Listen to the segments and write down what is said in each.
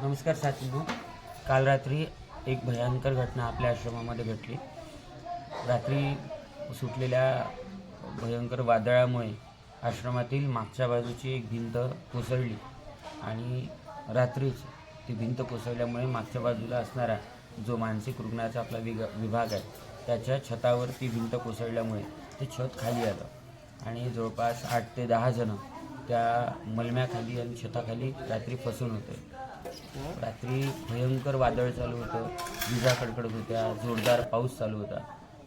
नमस्कार साथींनो. काल रात्री एक भयंकर घटना आपल्या आश्रमामध्ये घडली. रात्री सुटलेल्या भयंकर वादळामुळे आश्रमातील मागच्या बाजूची एक भिंत कोसळली आणि रात्रीच ती भिंत कोसळल्यामुळे मागच्या बाजूला असणारा जो मानसिक रुग्णाचा आपला विभाग आहे त्याच्या छतावर ती भिंत कोसळल्यामुळे ते छत खाली आलं आणि जवळपास 8 ते 10 जण त्या मलम्याखाली आणि छताखाली रात्री फसून होते. रात्री भयंकर वादळ चालू होतं, विजा कडकडत होत्या, जोरदार पाऊस चालू होता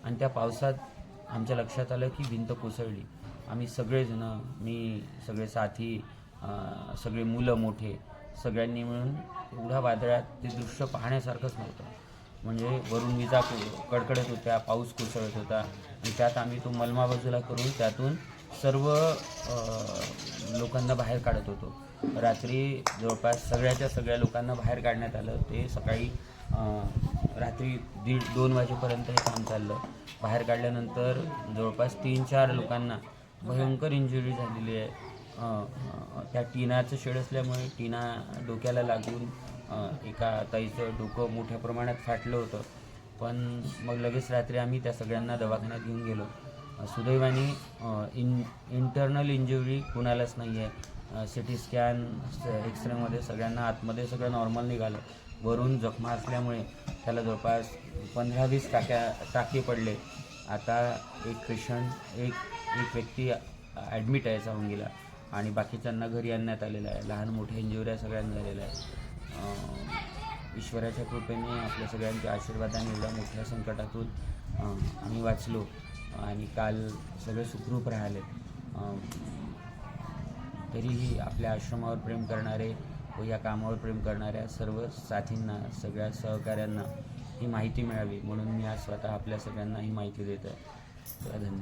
आणि त्या पावसात आमच्या लक्षात आलं की भिंत कोसळली. आम्ही सगळेजणं, मी, सगळे साथी, सगळे मुलं मोठे सगळ्यांनी मिळून एवढ्या वादळात ते दृश्य पाहण्यासारखंच नव्हतं. म्हणजे वरून विजा कडकडत होत्या, पाऊस कोसळत होता आणि त्यात आम्ही तो मलमा बाजूला करून त्यातून सर्व लोकांना बाहेर काढत होतो. रात्री जवळपास सगळ्या लोकांना बाहेर काढण्यात आलं. ते सकाळी रात्री 1:30-2 वाजेपर्यंत हे काम चाललं. बाहेर काढल्यानंतर जवळपास 3-4 लोकांना भयंकर इंजुरी झालेली आहे. त्या टिनाचं शेड असल्यामुळे टिना डोक्याला लागून एका ताईचं डोकं मोठ्या प्रमाणात फाटलं होतं. पण मग लगेच रात्री आम्ही त्या सगळ्यांना दवाखान्यात घेऊन गेलो. सुदैवाने इंटरनल इंजुरी कुणालाच नाही आहे. सिटी स्कॅन, एक्सरेमध्ये सगळ्यांना आतमध्ये सगळं नॉर्मल निघालं. वरून जखमा असल्यामुळे त्याला जवळपास 15-20 टाके पडले. आता एक पेशंट, एक व्यक्ती ॲडमिट आहे सावंगीला आणि बाकीच्यांना घरी आणण्यात आलेलं आहे. लहान मोठ्या इंजुऱ्या सगळ्यांना झालेल्या आहेत. ईश्वराच्या कृपेने आपल्या सगळ्यांच्या आशीर्वादाने एवढ्या मोठ्या संकटातून आम्ही वाचलो आणि काल सगळे सुखरूप राहिले. तरीही आपल्या आश्रमावर प्रेम करणारे व या कामावर प्रेम करणाऱ्या सर्व साथींना, सगळ्या सहकाऱ्यांना ही माहिती मिळावी म्हणून मी आज स्वतः आपल्या सगळ्यांना ही माहिती देत आहे. धन्यवाद.